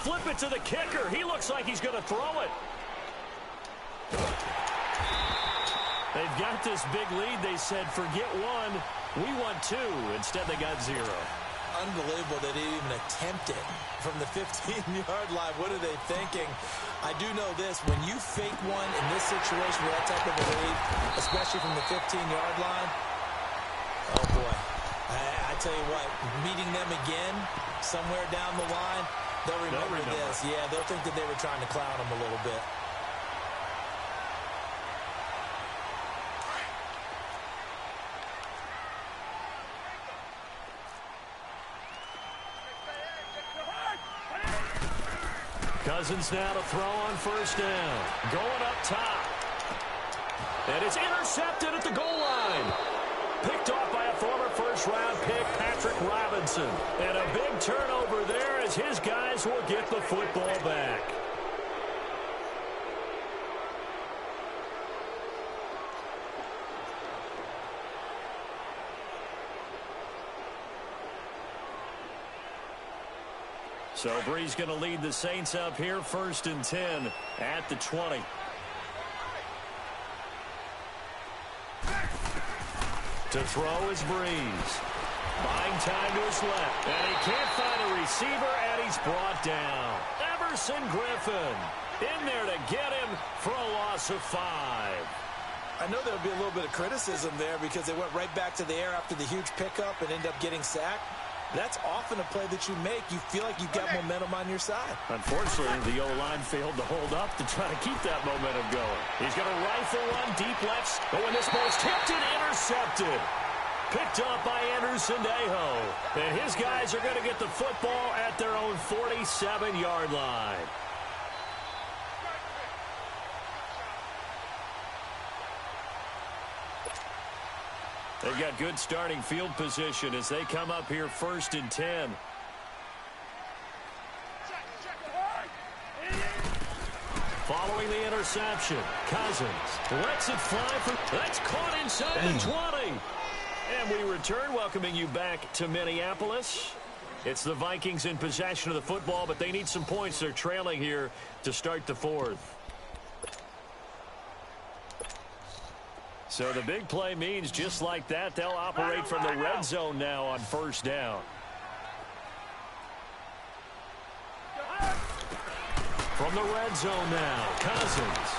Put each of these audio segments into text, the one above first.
flip it to the kicker. He looks like he's going to throw it. They've got this big lead. They said, forget one. We want two. Instead, they got 0. Unbelievable that they didn't even attempt it from the 15-yard line. What are they thinking? I do know this. When you fake one in this situation with that type of a lead, especially from the 15-yard line, oh, boy. I tell you what, meeting them again somewhere down the line, they'll remember this. Yeah, they'll think that they were trying to clown them a little bit. Cousins now to throw on first down. Going up top. And it's intercepted at the goal line. Picked off by a former first-round pick, Patrick Robinson. And a big turnover there as his guys will get the football back. So Bree's going to lead the Saints up here, 1st and 10 at the 20. To throw is Breeze. Buying time to his left. And he can't find a receiver, and he's brought down. Everson Griffin in there to get him for a loss of 5. I know there'll be a little bit of criticism there because they went right back to the air after the huge pickup and ended up getting sacked. That's often a play that you make. You feel like you've got momentum on your side. Unfortunately, the O-line failed to hold up to try to keep that momentum going. He's going to rifle one deep left. Oh, and this ball's tipped and intercepted. Picked up by Anderson Aho. And his guys are going to get the football at their own 47-yard line. They've got good starting field position as they come up here 1st and 10. Following the interception, Cousins lets it fly for. That's caught inside the 20. And we return, welcoming you back to Minneapolis. It's the Vikings in possession of the football, but they need some points. They're trailing here to start the 4th. So the big play means just like that, they'll operate from the red zone now on first down. From the red zone now, Cousins.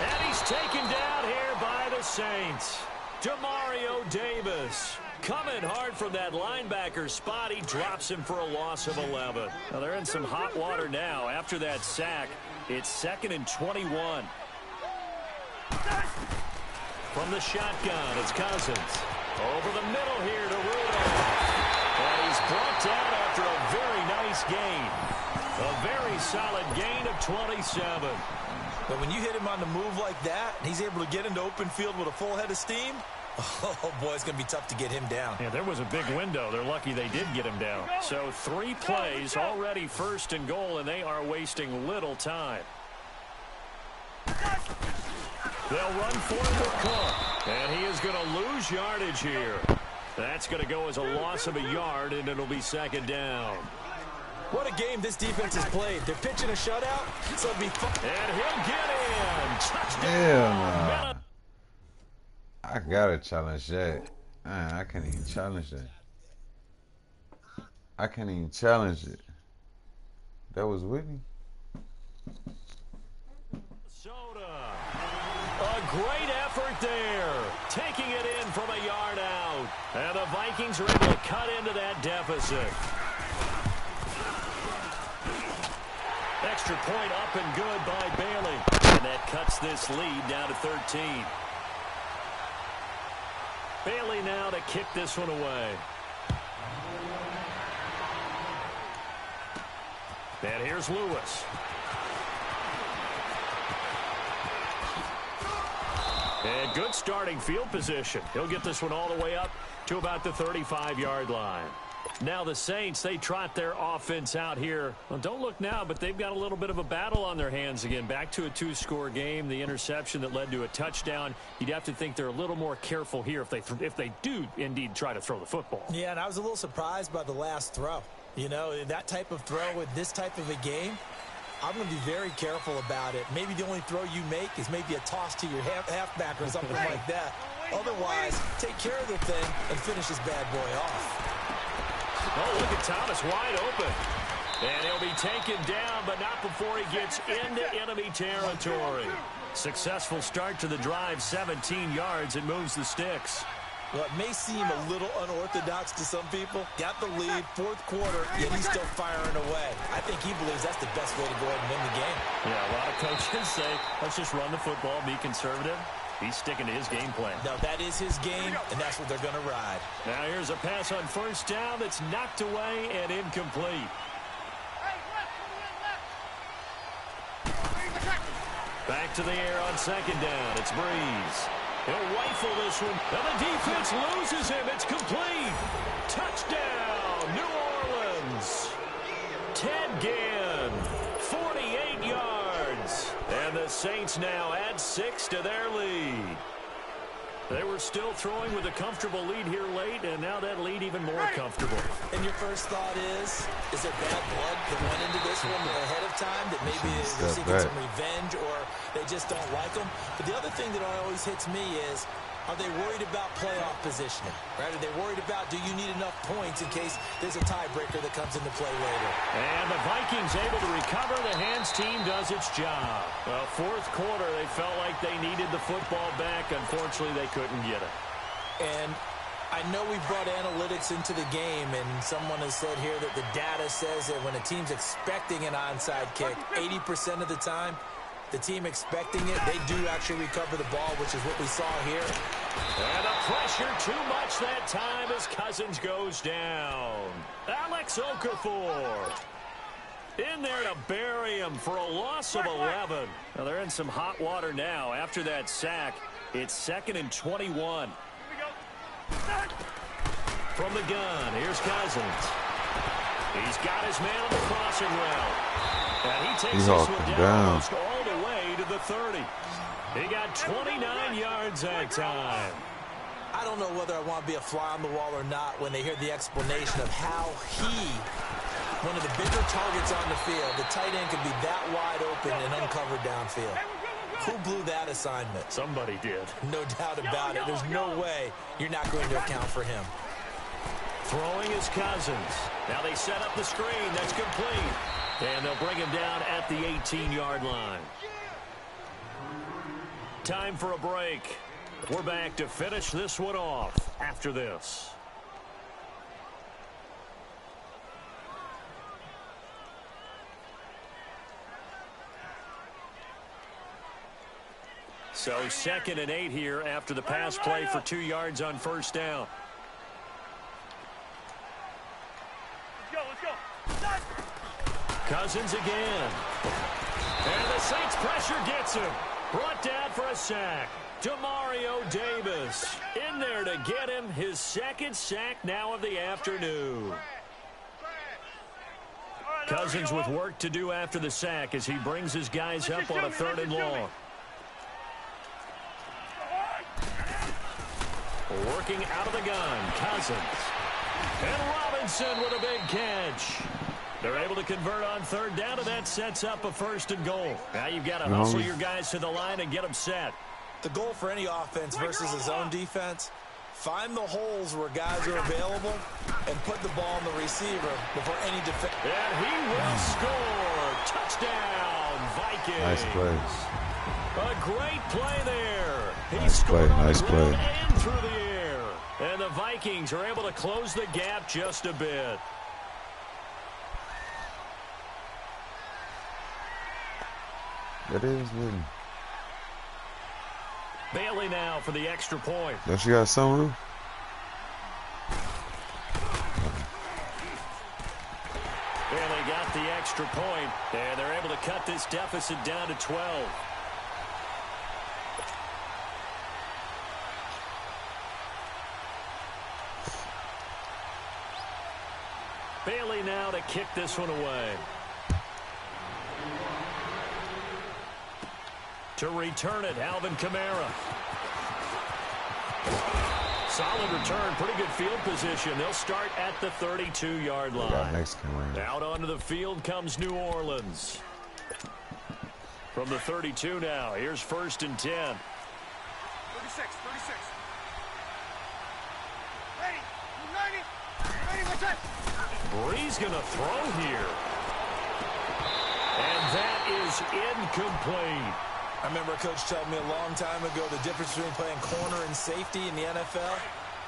And he's taken down here by the Saints. Demario Davis coming hard from that linebacker spot. He drops him for a loss of 11. Now they're in some hot water now. After that sack, it's 2nd and 21. From the shotgun, it's Cousins. Over the middle here to Rudolph. And he's brought down after a very nice gain. A very solid gain of 27. But when you hit him on the move like that, and he's able to get into open field with a full head of steam, oh, boy, it's going to be tough to get him down. Yeah, there was a big window. They're lucky they did get him down. So 3 plays, already 1st and goal, and they are wasting little time. They'll run for the Cook, and he is going to lose yardage here. That's going to go as a loss of a yard, and it'll be 2nd down. What a game this defense has played. They're pitching a shutout, so it'll be fun. And he'll get in. Touchdown. Hell no. I got to challenge that. Man, I can't even challenge that. I can't even challenge it. That was Whitney. A great effort there, taking it in from a yard out. And the Vikings are able to cut into that deficit. Extra point up and good by Bailey. And that cuts this lead down to 13. Bailey now to kick this one away. And here's Lewis. And good starting field position. He'll get this one all the way up to about the 35-yard line. Now the Saints, they trot their offense out here. Well, don't look now, but they've got a little bit of a battle on their hands again. Back to a 2-score game. The interception that led to a touchdown. You'd have to think they're a little more careful here if they do indeed try to throw the football. Yeah, and I was a little surprised by the last throw. You know, that type of throw in this type of a game, I'm going to be very careful about it. Maybe the only throw you make is maybe a toss to your halfback or something like that. Otherwise, take care of the thing and finish this bad boy off. Oh, look at Thomas wide open. And he'll be taken down, but not before he gets into enemy territory. Successful start to the drive, 17 yards, and moves the sticks. Well, it may seem a little unorthodox to some people. Got the lead, fourth quarter, yet he's still firing away. I think he believes that's the best way to go ahead and win the game. Yeah, a lot of coaches say, let's just run the football, be conservative. He's sticking to his game plan. No, that is his game, and that's what they're going to ride. Now here's a pass on first down that's knocked away and incomplete. Back to the air on second down. It's Breeze. He'll rifle this one, and the defense loses him. It's complete. Touchdown, New Orleans. Ted Ginn, 48 yards. And the Saints now add 6 to their lead. They were still throwing with a comfortable lead here late, and now that lead even more comfortable. And your first thought is there bad blood that went into this one ahead of time, that maybe they're seeking some revenge or they just don't like them? But the other thing that always hits me is, are they worried about playoff positioning? Right? Are they worried about, do you need enough points in case there's a tiebreaker that comes into play later? And the Vikings able to recover. The hands team does its job. Well, fourth quarter, they felt like they needed the football back. Unfortunately, they couldn't get it. And I know we brought analytics into the game, and someone has said here that the data says that when a team's expecting an onside kick, 80% of the time, the team expecting it, they do actually recover the ball, which is what we saw here. And the pressure too much that time as Cousins goes down. Alex Okafor in there to bury him for a loss of 11. Now they're in some hot water now. After that sack, it's 2nd and 21. From the gun, here's Cousins. He's got his man on the crossing route. And he takes this one down almost all the way to the 30. He got 29 yards that time. I don't know whether I want to be a fly on the wall or not when they hear the explanation of how one of the bigger targets on the field, the tight end could be that wide open and uncovered downfield. Who blew that assignment? Somebody did. No doubt about it. There's no way you're not going to account for him. Throwing is Cousins. Now they set up the screen. That's complete. And they'll bring him down at the 18-yard line. Time for a break. We're back to finish this one off after this. So 2nd and 8 here after the pass play for 2 yards on first down. Cousins again. And the Saints pressure gets him. Brought down for a sack. Demario Davis in there to get him his 2nd sack now of the afternoon. Cousins with work to do after the sack as he brings his guys up on a 3rd and long. Working out of the gun, Cousins. And Robinson with a big catch. They're able to convert on 3rd down, and that sets up a 1st and goal. Now you've got to hustle your guys to the line and get them set. The goal for any offense versus a zone defense, find the holes where guys are available and put the ball on the receiver before any defense. And he will score. Touchdown, Vikings. Nice play. A great play there. He nice scored play, on nice the ground play. and through the air. And the Vikings are able to close the gap just a bit. That is good. Bailey now for the extra point. Don't you got sunroof? Bailey got the extra point, and they're able to cut this deficit down to 12. Bailey now to kick this one away. To return it, Alvin Kamara. Solid return, pretty good field position. They'll start at the 32-yard line. Out onto the field comes New Orleans. From the 32 now, here's 1st and 10. 36. Ready, what's that? Bree's going to throw here. And that is incomplete. I remember a coach telling me a long time ago the difference between playing corner and safety in the NFL.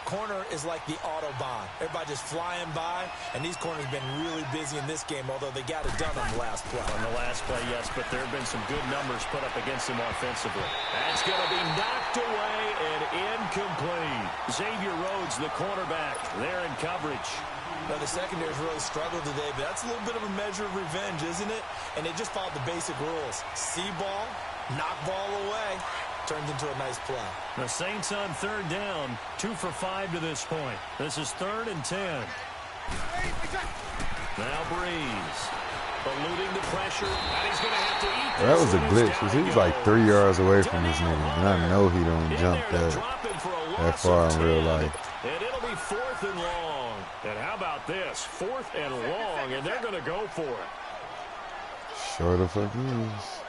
Corner is like the Autobahn. Everybody just flying by, and these corners have been really busy in this game, although they got it done on the last play. On the last play, yes, but there have been some good numbers put up against them offensively. That's going to be knocked away and incomplete. Xavier Rhodes, the cornerback, there in coverage. Now, the secondary's really struggled today, but that's a little bit of a measure of revenge, isn't it? And they just followed the basic rules. See ball, knock ball away. Turns into a nice play. The Saints on 3rd down, 2 for 5 to this point. This is 3rd and 10. Now Breeze, eluding the pressure, and he's going to have to eat this. That was a glitch, because he was like 3 yards away from this nigga, and I know he don't jump that far in real life. And it'll be 4th and long. And how about this? 4th and long, and they're going to go for it. Sure the fuck is.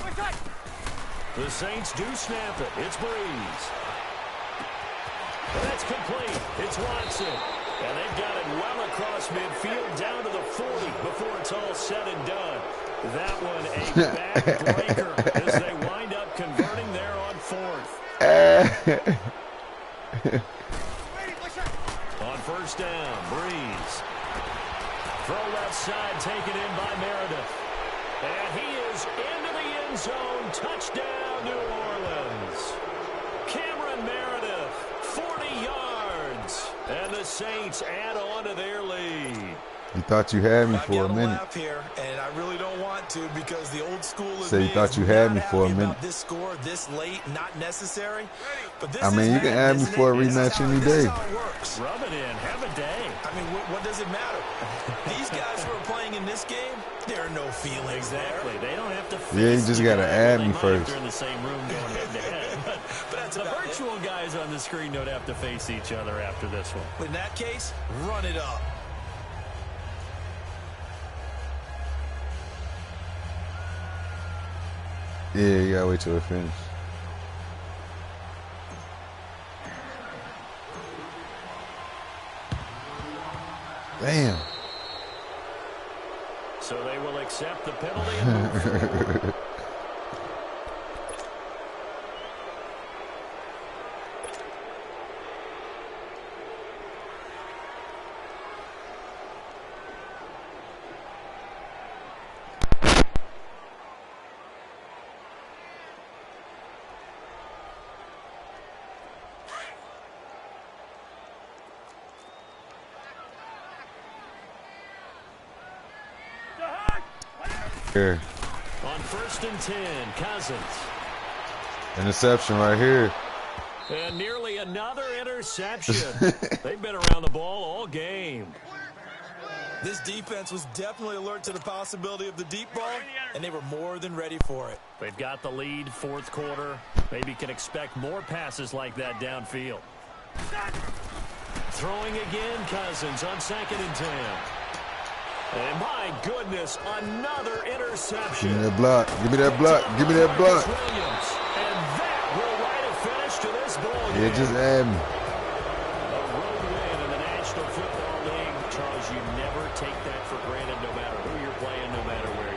11. The Saints do snap it. It's Breeze. That's complete. It's Watson. And they've got it well across midfield down to the 40 before it's all said and done. That one a backbreaker as they wind up converting there on 4th. On 1st down, Breeze. Throw left side taken in by Meredith. And he is into the end zone. Touchdown, New Orleans. Cameron Meredith, 40 yards. And the Saints add on to their lead. You thought you had me for a minute. Here, and I really don't want to because the old school is. So you thought you had me for a minute. This score this late, not necessary. But this I mean, you can add me for a rematch any day. Rub it in, have a day. I mean, what does it matter? These guys who are playing in this game, there are no feelings exactly. there. They don't have to. Yeah, you just gotta add me first. They're in the same room going head to head. But that's the virtual guys on the screen don't have to face each other after this one. In that case, run it up. Yeah, you gotta wait till it finishes. Damn. So they will accept the penalty and move forward. Here. On 1st and 10, Cousins. Interception right here. And nearly another interception. They've been around the ball all game. This defense was definitely alert to the possibility of the deep ball, and they were more than ready for it. They've got the lead, 4th quarter. Maybe can expect more passes like that downfield. Throwing again, Cousins on 2nd and 10. And my goodness, another interception. Give me that block. Give me that block. Give me that block. Williams. And that will write a finish to this ball game. Yeah, just add me. A road win in the National Football League. Charles, you never take that for granted no matter who you're playing, no matter where